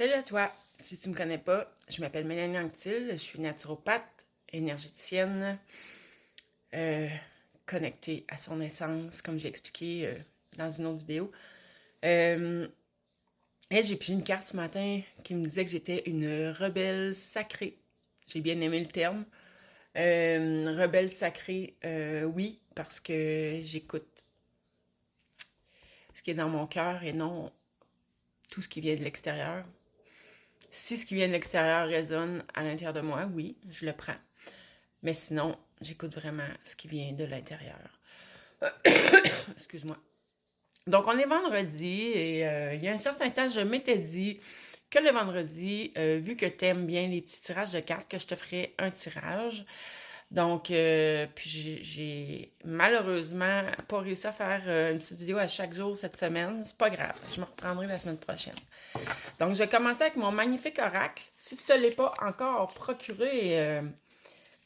Salut à toi! Si tu me connais pas, je m'appelle Mélanie Anctil, je suis naturopathe, énergéticienne, euh, connectée à son essence, comme j'ai expliqué dans une autre vidéo. Euh, et j'ai pris une carte ce matin qui me disait que j'étais une rebelle sacrée. J'ai bien aimé le terme. Rebelle sacrée, oui, parce que j'écoute ce qui est dans mon cœur et non tout ce qui vient de l'extérieur. Si ce qui vient de l'extérieur résonne à l'intérieur de moi, oui, je le prends. Mais sinon, j'écoute vraiment ce qui vient de l'intérieur. Excuse-moi. Donc, on est vendredi et il y a un certain temps, je m'étais dit que le vendredi, vu que tu aimes bien les petits tirages de cartes, que je te ferais un tirage. Donc, puis j'ai malheureusement pas réussi à faire une petite vidéo à chaque jour cette semaine. C'est pas grave, je me reprendrai la semaine prochaine. Donc, je vais commencer avec mon magnifique oracle. Si tu ne te l'es pas encore procuré,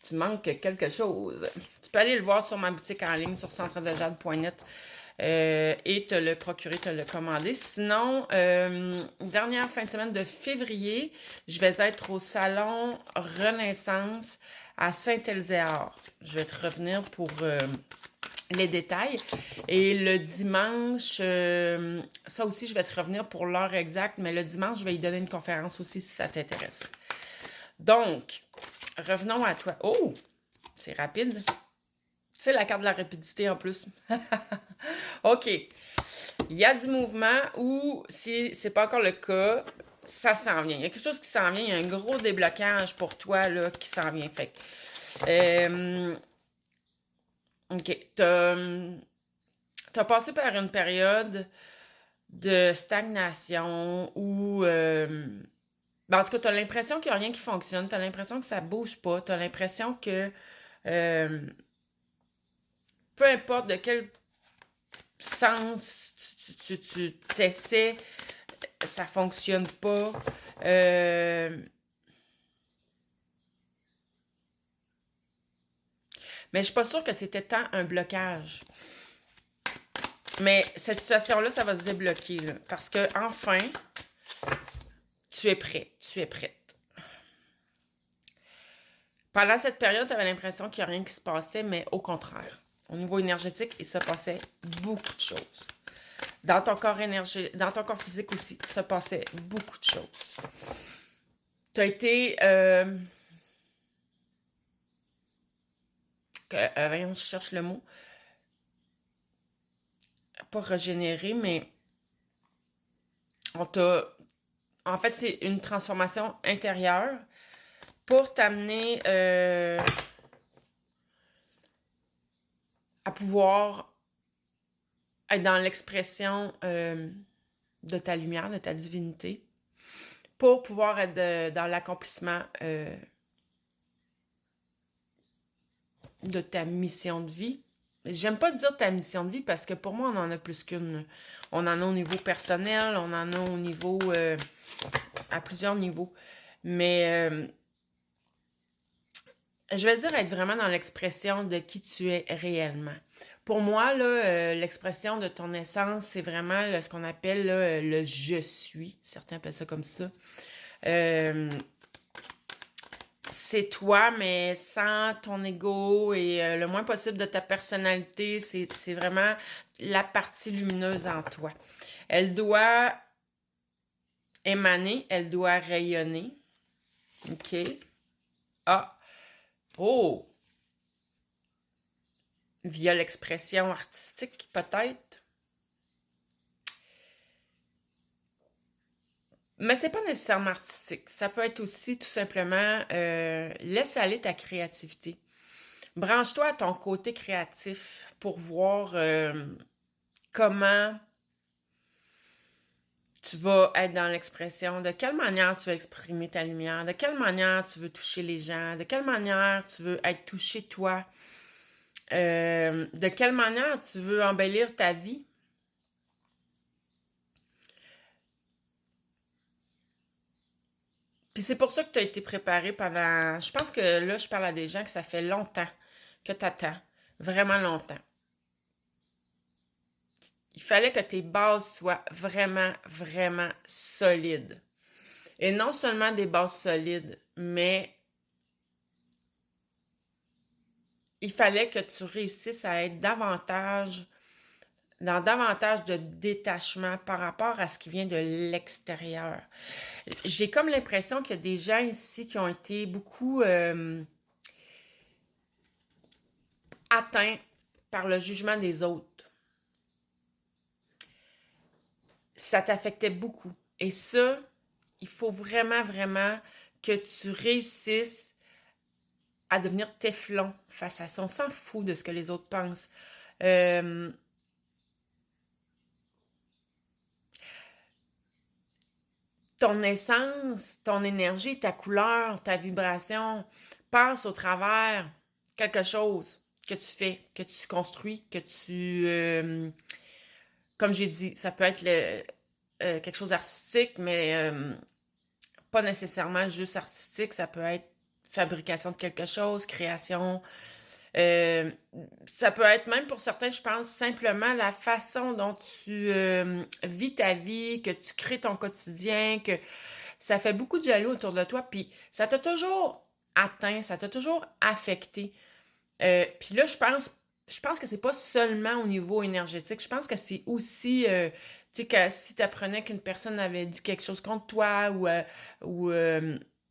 tu manques quelque chose. Tu peux aller le voir sur ma boutique en ligne sur centredejade.net et te le procurer, te le commander. Sinon, dernière fin de semaine de février, je vais être au salon Renaissance à Saint-Elzéar. Je vais te revenir pour les détails. Et le dimanche, ça aussi, je vais te revenir pour l'heure exacte, mais le dimanche, je vais y donner une conférence aussi si ça t'intéresse. Donc, revenons à toi. Oh, c'est rapide. C'est la carte de la rapidité en plus. OK. Il y a du mouvement ou si c'est pas encore le cas, ça s'en vient. Il y a quelque chose qui s'en vient. Il y a un gros déblocage pour toi là, qui s'en vient. Fait OK. T'as passé par une période de stagnation où... en tout cas, t'as l'impression qu'il n'y a rien qui fonctionne. T'as l'impression que ça bouge pas. T'as l'impression que... euh, peu importe de quel sens tu t'essaies, ça fonctionne pas. Mais je suis pas sûre que c'était tant un blocage. Mais cette situation-là, ça va se débloquer. Là, parce que enfin, tu es prêt. Tu es prête. Pendant cette période, tu avais l'impression qu'il n'y a rien qui se passait, mais au contraire. Au niveau énergétique, il se passait beaucoup de choses. Dans ton corps dans ton corps physique aussi, il se passait beaucoup de choses. Tu as été... voyons, je cherche le mot. Pas régénéré, mais on t'a... En fait, c'est une transformation intérieure pour t'amener à pouvoir être dans l'expression de ta lumière, de ta divinité, pour pouvoir être dans l'accomplissement de ta mission de vie. J'aime pas dire ta mission de vie parce que pour moi, on en a plus qu'une. On en a au niveau personnel, on en a au niveau... à plusieurs niveaux. Mais je vais dire être vraiment dans l'expression de qui tu es réellement. Pour moi, là, l'expression de ton essence, c'est vraiment là, ce qu'on appelle là, le je suis. Certains appellent ça comme ça. C'est toi, mais sans ton ego et le moins possible de ta personnalité. C'est vraiment la partie lumineuse en toi. Elle doit émaner, elle doit rayonner. OK? Ah! Oh! Via l'expression artistique, peut-être. Mais c'est pas nécessairement artistique. Ça peut être aussi tout simplement laisse aller ta créativité. Branche-toi à ton côté créatif pour voir comment tu vas être dans l'expression, de quelle manière tu veux exprimer ta lumière, de quelle manière tu veux toucher les gens, de quelle manière tu veux être touché toi, de quelle manière tu veux embellir ta vie. Puis c'est pour ça que tu as été préparé pendant... Je pense que là, je parle à des gens que ça fait longtemps que tu attends. Vraiment longtemps. Il fallait que tes bases soient vraiment, vraiment solides. Et non seulement des bases solides, mais il fallait que tu réussisses à être dans davantage de détachement par rapport à ce qui vient de l'extérieur. J'ai comme l'impression qu'il y a des gens ici qui ont été beaucoup atteints par le jugement des autres. Ça t'affectait beaucoup. Et ça, il faut vraiment, vraiment que tu réussisses à devenir téflon face à ça. On s'en fout de ce que les autres pensent. Ton essence, ton énergie, ta couleur, ta vibration passe au travers quelque chose que tu fais, que tu construis, que tu... comme j'ai dit, ça peut être quelque chose d'artistique, mais pas nécessairement juste artistique. Ça peut être fabrication de quelque chose, création. Ça peut être même pour certains, je pense, simplement la façon dont tu vis ta vie, que tu crées ton quotidien, que ça fait beaucoup de jaloux autour de toi, puis ça t'a toujours atteint, ça t'a toujours affecté. Puis là, je pense que c'est pas seulement au niveau énergétique, je pense que c'est aussi, tu sais, que si tu apprenais qu'une personne avait dit quelque chose contre toi ou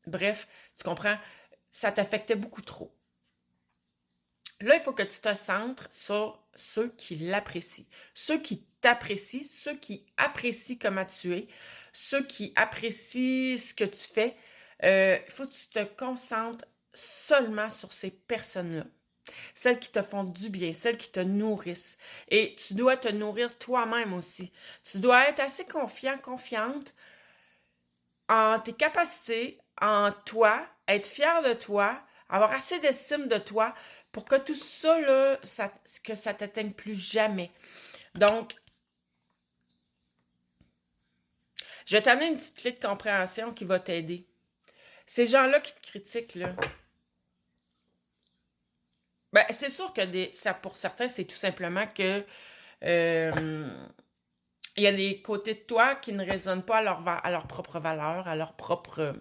bref, tu comprends, ça t'affectait beaucoup trop. Là, il faut que tu te centres sur ceux qui l'apprécient, ceux qui t'apprécient, ceux qui apprécient comment tu es, ceux qui apprécient ce que tu fais. Il faut que tu te concentres seulement sur ces personnes-là. Celles qui te font du bien, celles qui te nourrissent. Et tu dois te nourrir toi-même aussi. Tu dois être assez confiant, confiante en tes capacités, en toi, être fier de toi, avoir assez d'estime de toi pour que tout ça, là, que ça t'atteigne plus jamais. Donc, je vais t'amener une petite clé de compréhension qui va t'aider. Ces gens-là qui te critiquent, là, ben, c'est sûr que ça, pour certains, c'est tout simplement que il y a des côtés de toi qui ne résonnent pas à leur propre valeur, à leur propre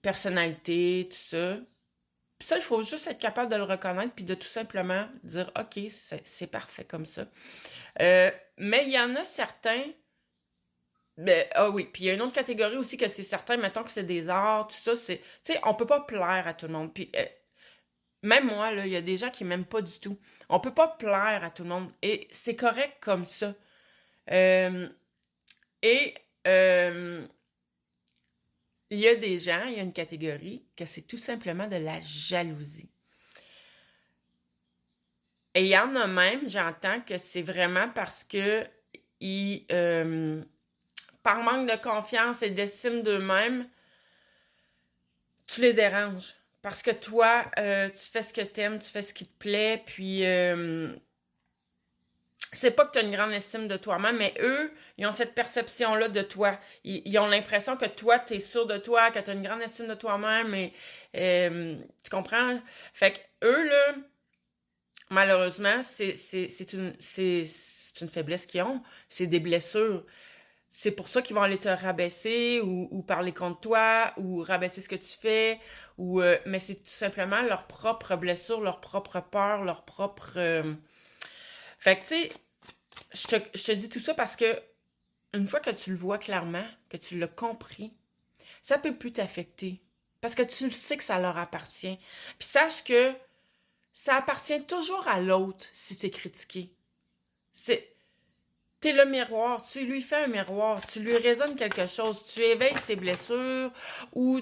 personnalité, tout ça. Puis ça, il faut juste être capable de le reconnaître puis de tout simplement dire « OK, c'est parfait comme ça. » Mais il y en a certains... Ben, ah oui, puis il y a une autre catégorie aussi que c'est certain, mettons que c'est des arts, tout ça, c'est... Tu sais, on peut pas plaire à tout le monde. Puis même moi, là, il y a des gens qui m'aiment pas du tout. On peut pas plaire à tout le monde. Et c'est correct comme ça. Euh, et il y a des gens, il y a une catégorie, que c'est tout simplement de la jalousie. Et il y en a même, j'entends que c'est vraiment parce que ils, par manque de confiance et d'estime d'eux-mêmes, tu les déranges. Parce que toi, tu fais ce que t'aimes, tu fais ce qui te plaît, puis c'est pas que tu as une grande estime de toi-même, mais eux, ils ont cette perception-là de toi. Ils ont l'impression que toi, tu es sûr de toi, que tu as une grande estime de toi-même, et tu comprends? Fait que eux, là, malheureusement, c'est une faiblesse qu'ils ont. C'est des blessures. C'est pour ça qu'ils vont aller te rabaisser ou parler contre toi ou rabaisser ce que tu fais. Mais c'est tout simplement leur propre blessure, leur propre peur, leur propre... Fait que, tu sais, je te dis tout ça parce que une fois que tu le vois clairement, que tu l'as compris, ça peut plus t'affecter. Parce que tu le sais que ça leur appartient. Puis sache que ça appartient toujours à l'autre si t'es critiqué. T'es le miroir, tu lui fais un miroir, tu lui résonnes quelque chose, tu éveilles ses blessures ou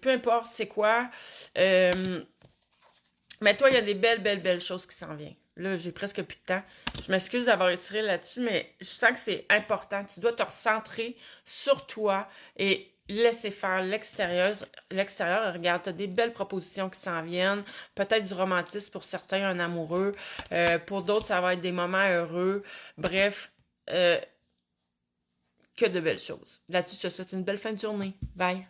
peu importe c'est quoi. Mais toi, il y a des belles, belles, belles choses qui s'en viennent. Là, j'ai presque plus de temps. Je m'excuse d'avoir étiré là-dessus, mais je sens que c'est important. Tu dois te recentrer sur toi et laisser faire l'extérieur. L'extérieur, regarde, tu as des belles propositions qui s'en viennent. Peut-être du romantisme pour certains, un amoureux. Pour d'autres, ça va être des moments heureux. Bref, que de belles choses. Là-dessus, je te souhaite une belle fin de journée. Bye!